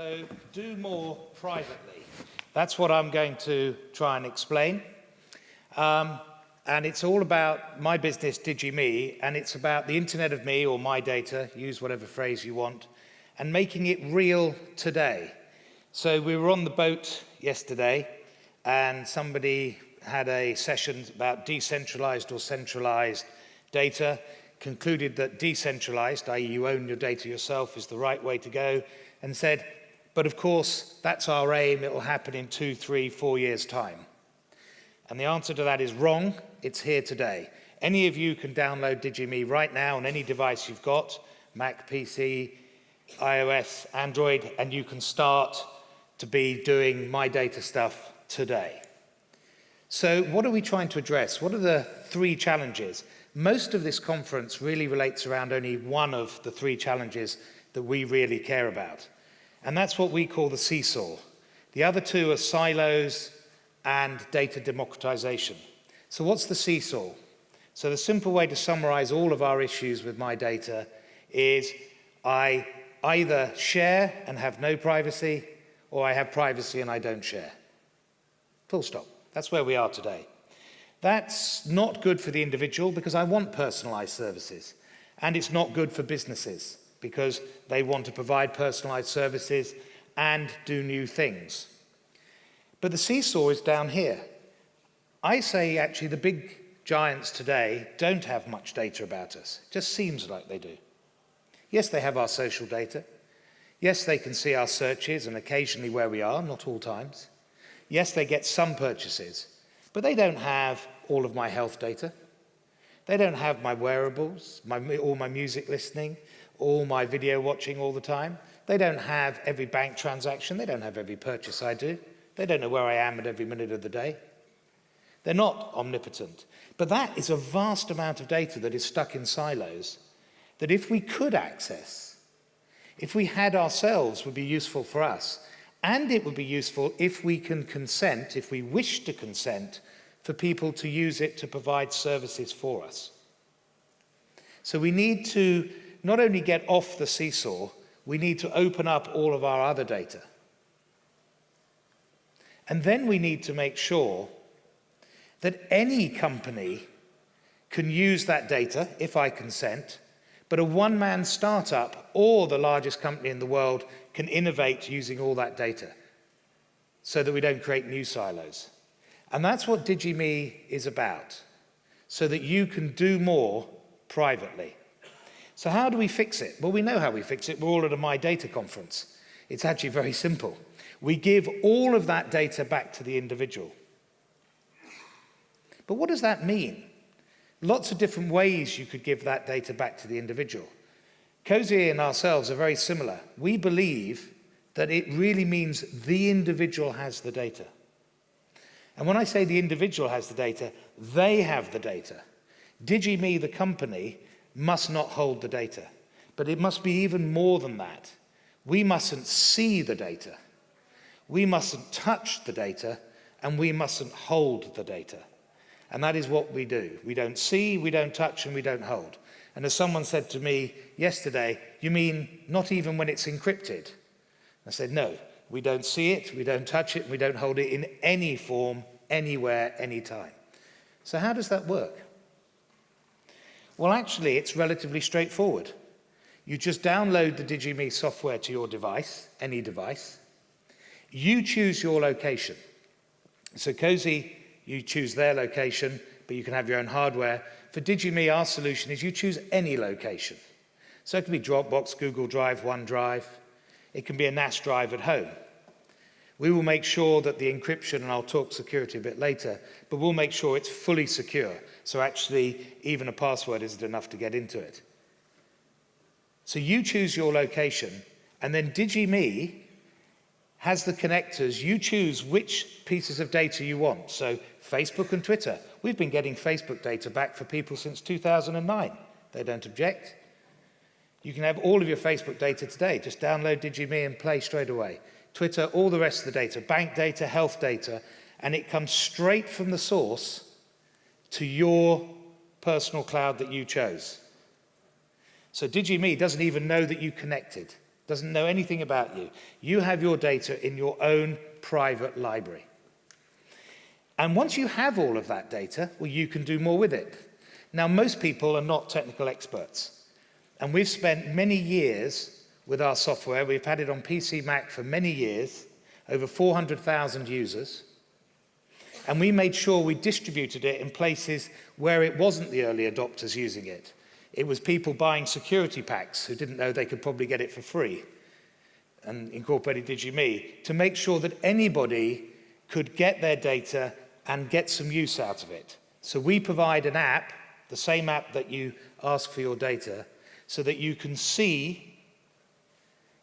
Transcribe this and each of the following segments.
So do more privately. That's what I'm going to try and explain. And it's all about my business, DigiMe, and it's about the Internet of Me or MyData, use whatever phrase you want, and making it real today. So we were on the boat yesterday, and somebody had a session about decentralized or centralized data, concluded that decentralized, i.e. you own your data yourself, is the right way to go, and said, but of course, that's our aim, it'll happen in 2, 3, 4 years' time. And the answer to that is wrong, it's here today. Any of you can download DigiMe right now on any device you've got, Mac, PC, iOS, Android, and you can start to be doing MyData stuff today. So what are we trying to address? What are the 3 challenges? Most of this conference really relates around only one of the 3 challenges that we really care about. And that's what we call the seesaw. The other 2 are silos and data democratization. So what's the seesaw? So the simple way to summarize all of our issues with MyData is I either share and have no privacy, or I have privacy and I don't share. Full stop. That's where we are today. That's not good for the individual because I want personalized services. And it's not good for businesses because they want to provide personalized services and do new things. But the seesaw is down here. I say actually the big giants today don't have much data about us. It just seems like they do. Yes, they have our social data. Yes, they can see our searches and occasionally where we are, not all times. Yes, they get some purchases, but they don't have all of my health data. They don't have my wearables, all my music listening, all my video watching all the time. They don't have every bank transaction. They don't have every purchase I do. They don't know where I am at every minute of the day. They're not omnipotent. But that is a vast amount of data that is stuck in silos that if we could access, if we had ourselves, would be useful for us. And it would be useful if we can consent, if we wish to consent, for people to use it to provide services for us. So we need to not only get off the seesaw, we need to open up all of our other data. And then we need to make sure that any company can use that data, if I consent, but a one-man startup or the largest company in the world can innovate using all that data so that we don't create new silos. And that's what DigiMe is about, so that you can do more privately. So how do we fix it? Well, we know how we fix it. We're all at a MyData conference. It's actually very simple. We give all of that data back to the individual. But what does that mean? Lots of different ways you could give that data back to the individual. Cozy and ourselves are very similar. We believe that it really means the individual has the data. And when I say the individual has the data, they have the data. DigiMe, the company, must not hold the data. But it must be even more than that. We mustn't see the data. We mustn't touch the data, and we mustn't hold the data. And that is what we do. We don't see, we don't touch, and we don't hold. And as someone said to me yesterday, you mean not even when it's encrypted? I said, no, we don't see it, we don't touch it, and we don't hold it in any form, anywhere, anytime. So how does that work? Well, actually, it's relatively straightforward. You just download the DigiMe software to your device, any device. You choose your location. So Cozy, you choose their location, but you can have your own hardware. For DigiMe, our solution is you choose any location. So it can be Dropbox, Google Drive, OneDrive. It can be a NAS drive at home. We will make sure that the encryption, and I'll talk security a bit later, but we'll make sure it's fully secure. So actually, even a password isn't enough to get into it. So you choose your location, and then DigiMe has the connectors. You choose which pieces of data you want. So Facebook and Twitter. We've been getting Facebook data back for people since 2009. They don't object. You can have all of your Facebook data today. Just download DigiMe and play straight away. Twitter, all the rest of the data, bank data, health data, and it comes straight from the source to your personal cloud that you chose. So DigiMe doesn't even know that you connected. Doesn't know anything about you. You have your data in your own private library. And once you have all of that data, well, you can do more with it. Now, most people are not technical experts. And we've spent many years with our software. We've had it on PC, Mac for many years, over 400,000 users. And we made sure we distributed it in places where it wasn't the early adopters using it. It was people buying security packs who didn't know they could probably get it for free, and incorporated DigiMe to make sure that anybody could get their data and get some use out of it. So we provide an app, the same app that you ask for your data, so that you can see,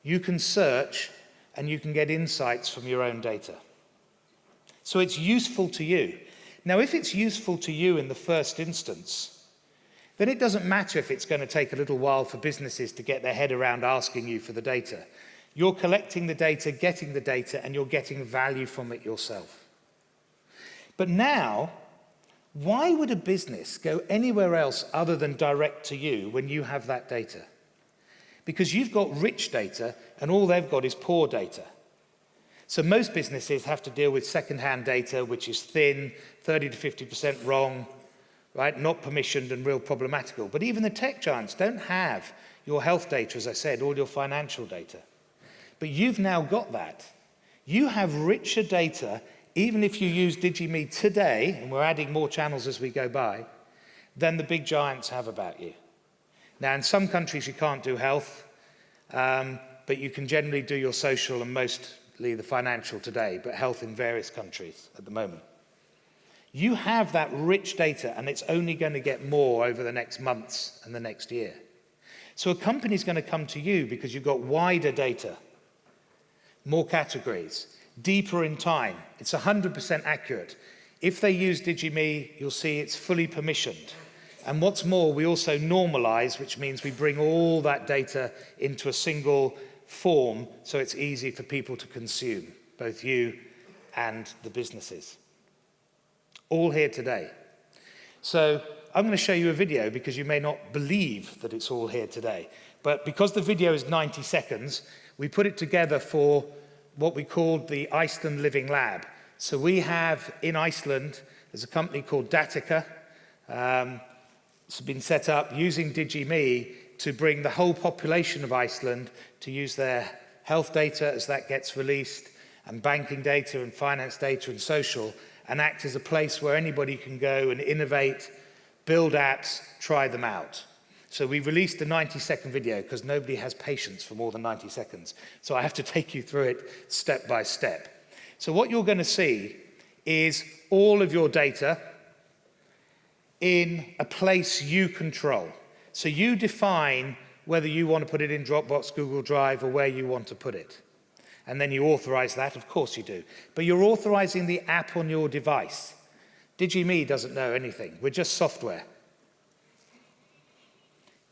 you can search, and you can get insights from your own data. So it's useful to you. Now, if it's useful to you in the first instance, then it doesn't matter if it's going to take a little while for businesses to get their head around asking you for the data. You're collecting the data, getting the data, and you're getting value from it yourself. But now, why would a business go anywhere else other than direct to you when you have that data? Because you've got rich data, and all they've got is poor data. So most businesses have to deal with second-hand data, which is thin, 30 to 50% wrong, right? Not permissioned and real problematical. But even the tech giants don't have your health data, as I said, all your financial data. But you've now got that. You have richer data, even if you use DigiMe today, and we're adding more channels as we go by, than the big giants have about you. Now, in some countries you can't do health, but you can generally do your social and mostly the financial today, but health in various countries at the moment. You have that rich data, and it's only going to get more over the next months and the next year. So a company's going to come to you because you've got wider data, more categories, deeper in time. It's 100% accurate. If they use DigiMe, you'll see it's fully permissioned. And what's more, we also normalize, which means we bring all that data into a single form so it's easy for people to consume, both you and the businesses. All here today. So I'm going to show you a video because you may not believe that it's all here today. But because the video is 90 seconds, we put it together for what we called the Iceland Living Lab. So we have in Iceland, there's a company called Datica. It's been set up using DigiMe to bring the whole population of Iceland to use their health data as that gets released, and banking data and finance data and social, and act as a place where anybody can go and innovate, build apps, try them out. So we released a 90-second video because nobody has patience for more than 90 seconds. So I have to take you through it step by step. So what you're going to see is all of your data in a place you control. So you define whether you want to put it in Dropbox, Google Drive, or where you want to put it. And then you authorize that, of course you do. But you're authorizing the app on your device. DigiMe doesn't know anything. We're just software.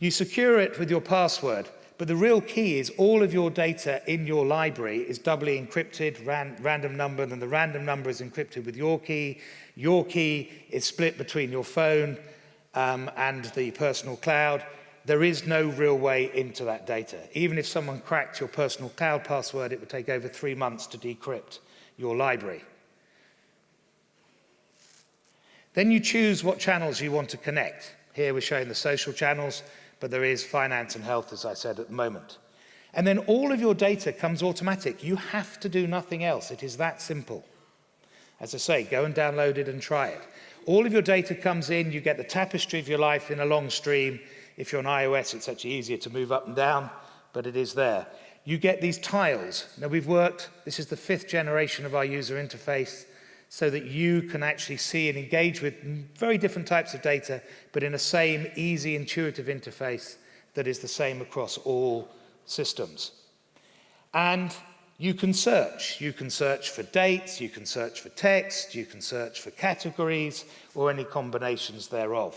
You secure it with your password, but the real key is all of your data in your library is doubly encrypted, random number, and the random number is encrypted with your key. Your key is split between your phone and the personal cloud. There is no real way into that data. Even if someone cracked your personal cloud password, it would take over 3 months to decrypt your library. Then you choose what channels you want to connect. Here we're showing the social channels, but there is finance and health, as I said, at the moment. And then all of your data comes automatic. You have to do nothing else. It is that simple. As I say, go and download it and try it. All of your data comes in. You get the tapestry of your life in a long stream. If you're on iOS, it's actually easier to move up and down, but it is there. You get these tiles. Now we've worked, this is the 5th generation of our user interface, so that you can actually see and engage with very different types of data, but in a same easy, intuitive interface that is the same across all systems. And you can search. You can search for dates, you can search for text, you can search for categories, or any combinations thereof.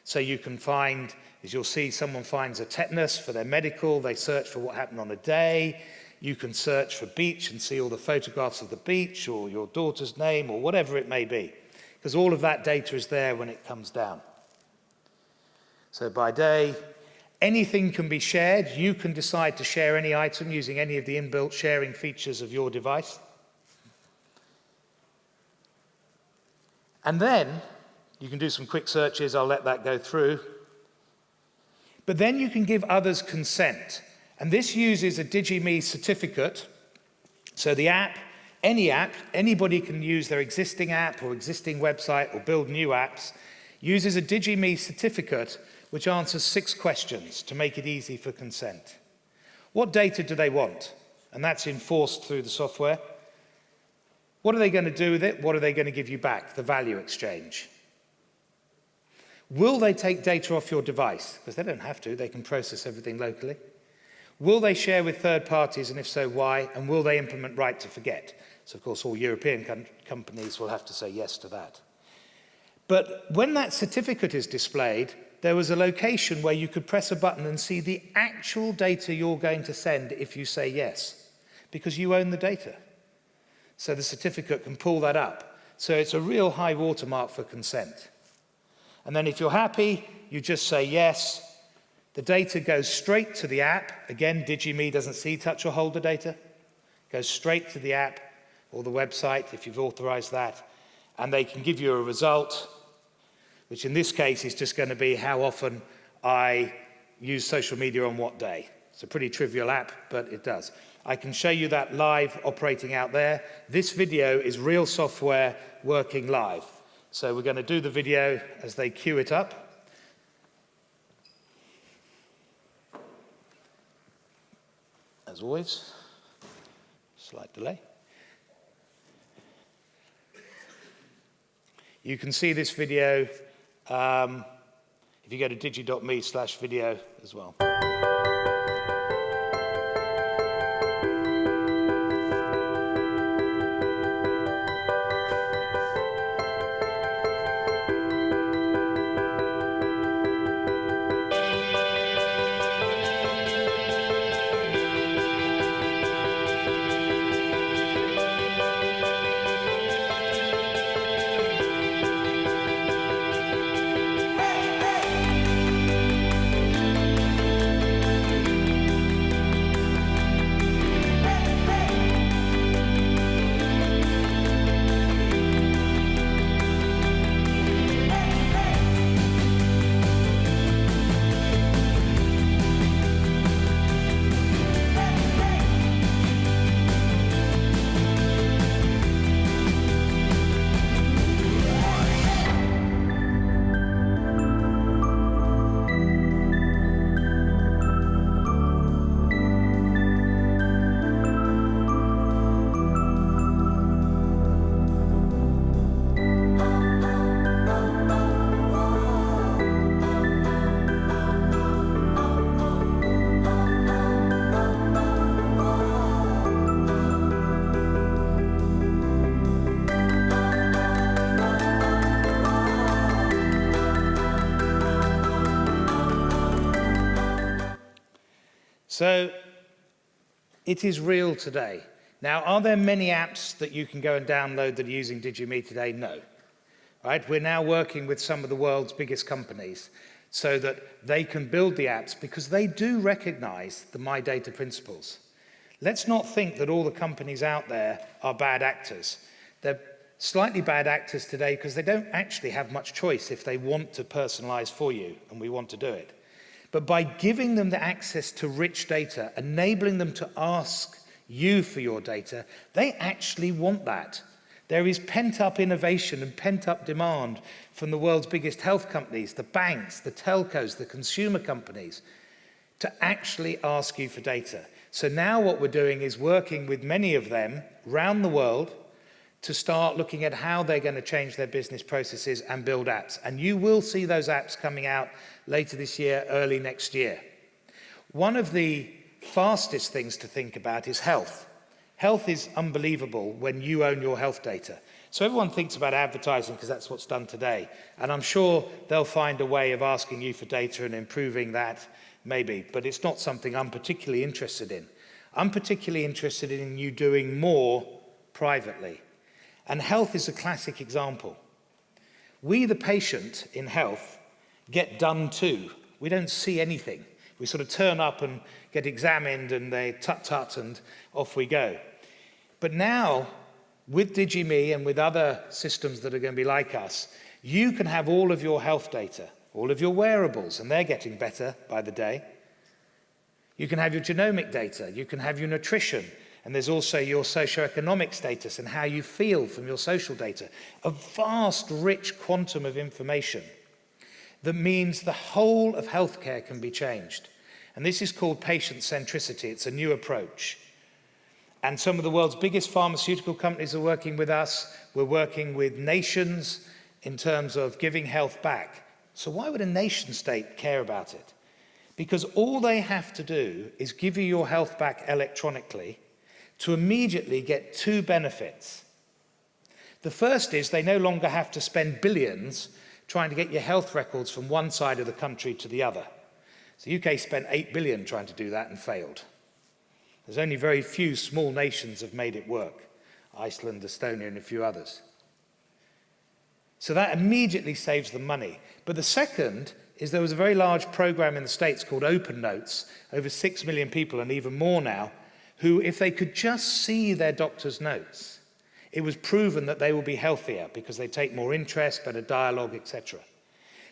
So you can find, as you'll see, someone finds a tetanus for their medical, they search for what happened on a day. You can search for beach and see all the photographs of the beach, or your daughter's name, or whatever it may be, because all of that data is there when it comes down. So by day, Anything can be shared. You can decide to share any item using any of the inbuilt sharing features of your device. And then you can do some quick searches. I'll let that go through. But then you can give others consent. And this uses a DigiMe certificate. So the app, anybody can use their existing app or existing website or build new apps, uses a DigiMe certificate which answers 6 questions to make it easy for consent. What data do they want? And that's enforced through the software. What are they going to do with it? What are they going to give you back? The value exchange. Will they take data off your device? Because they don't have to, they can process everything locally. Will they share with third parties, and if so, why? And will they implement right to forget? So, of course, all European companies will have to say yes to that. But when that certificate is displayed, there was a location where you could press a button and see the actual data you're going to send if you say yes, because you own the data. So the certificate can pull that up. So it's a real high watermark for consent. And then if you're happy, you just say yes. The data goes straight to the app. Again, DigiMe doesn't see, touch, or hold the data. It goes straight to the app or the website if you've authorized that. And they can give you a result, which in this case is just going to be how often I use social media on what day. It's a pretty trivial app, but it does. I can show you that live operating out there. This video is real software working live. So we're going to do the video as they queue it up. As always, slight delay. You can see this video if you go to digi.me/video as well. So it is real today. Now, are there many apps that you can go and download that are using DigiMe today? No. Right? We're now working with some of the world's biggest companies so that they can build the apps because they do recognize the MyData principles. Let's not think that all the companies out there are bad actors. They're slightly bad actors today because they don't actually have much choice if they want to personalize for you, and we want to do it. But by giving them the access to rich data, enabling them to ask you for your data, they actually want that. There is pent-up innovation and pent-up demand from the world's biggest health companies, the banks, the telcos, the consumer companies, to actually ask you for data. So now what we're doing is working with many of them around the world to start looking at how they're going to change their business processes and build apps. And you will see those apps coming out later this year, early next year. One of the fastest things to think about is health. Health is unbelievable when you own your health data. So everyone thinks about advertising because that's what's done today. And I'm sure they'll find a way of asking you for data and improving that, maybe. But it's not something I'm particularly interested in. I'm particularly interested in you doing more privately. And health is a classic example. We, the patient in health, get done too. We don't see anything. We sort of turn up and get examined and they tut-tut and off we go. But now, with DigiMe and with other systems that are going to be like us, you can have all of your health data, all of your wearables, and they're getting better by the day. You can have your genomic data, you can have your nutrition, and there's also your socioeconomic status and how you feel from your social data. A vast, rich quantum of information that means the whole of healthcare can be changed. And this is called patient centricity. It's a new approach. And some of the world's biggest pharmaceutical companies are working with us. We're working with nations in terms of giving health back. So why would a nation state care about it? Because all they have to do is give you your health back electronically to immediately get two benefits. The first is they no longer have to spend billions trying to get your health records from one side of the country to the other. So the UK spent 8 billion trying to do that and failed. There's only very few small nations have made it work. Iceland, Estonia, and a few others. So that immediately saves them money. But the second is there was a very large program in the States called Open Notes, over 6 million people and even more now, who, if they could just see their doctor's notes, it was proven that they will be healthier because they take more interest, better dialogue, etc.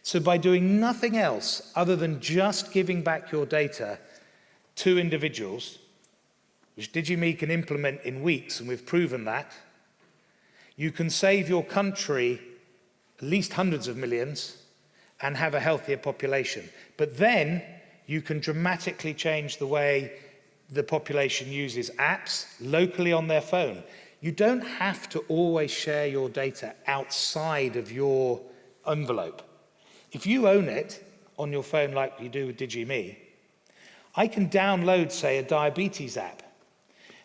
So by doing nothing else other than just giving back your data to individuals, which DigiMe can implement in weeks, and we've proven that, you can save your country at least hundreds of millions and have a healthier population. But then you can dramatically change the way the population uses apps locally on their phone. You don't have to always share your data outside of your envelope. If you own it on your phone like you do with DigiMe, I can download, say, a diabetes app.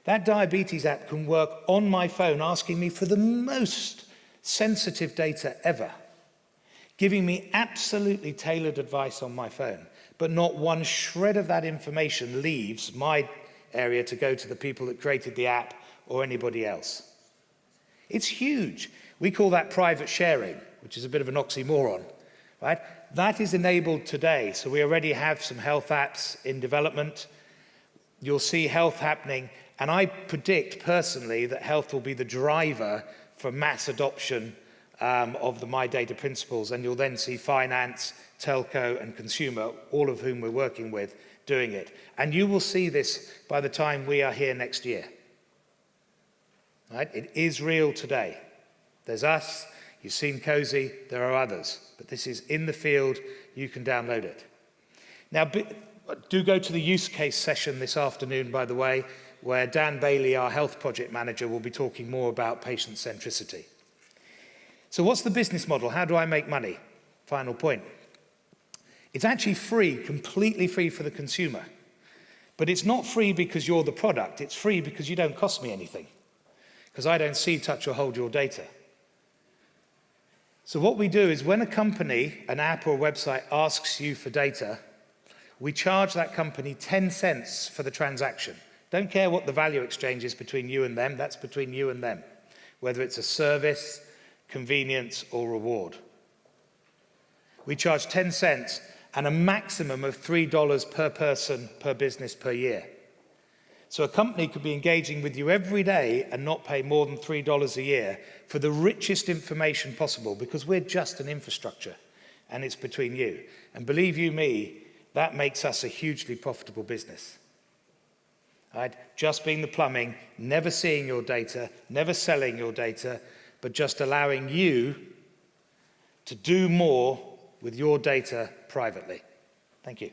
That diabetes app can work on my phone, asking me for the most sensitive data ever, giving me absolutely tailored advice on my phone, but not one shred of that information leaves my area to go to the people that created the app or anybody else. It's huge. We call that private sharing, which is a bit of an oxymoron, right? That is enabled today. So we already have some health apps in development. You'll see health happening. And I predict personally that health will be the driver for mass adoption of the MyData principles. And you'll then see finance, telco, and consumer, all of whom we're working with, doing it. And you will see this by the time we are here next year. Right? It is real today. There's us, you've seen Cozy, there are others. But this is in the field, you can download it. Now, do go to the use case session this afternoon, by the way, where Dan Bailey, our health project manager, will be talking more about patient centricity. So what's the business model? How do I make money? Final point. It's actually free, completely free for the consumer. But it's not free because you're the product. It's free because you don't cost me anything. Because I don't see, touch, or hold your data. So what we do is when a company, an app or a website asks you for data, we charge that company 10 cents for the transaction. Don't care what the value exchange is between you and them, that's between you and them. Whether it's a service, convenience, or reward. We charge 10 cents and a maximum of $3 per person, per business, per year. So a company could be engaging with you every day and not pay more than $3 a year for the richest information possible because we're just an infrastructure and it's between you. And believe you me, that makes us a hugely profitable business. Right? Just being the plumbing, never seeing your data, never selling your data, but just allowing you to do more with your data privately. Thank you.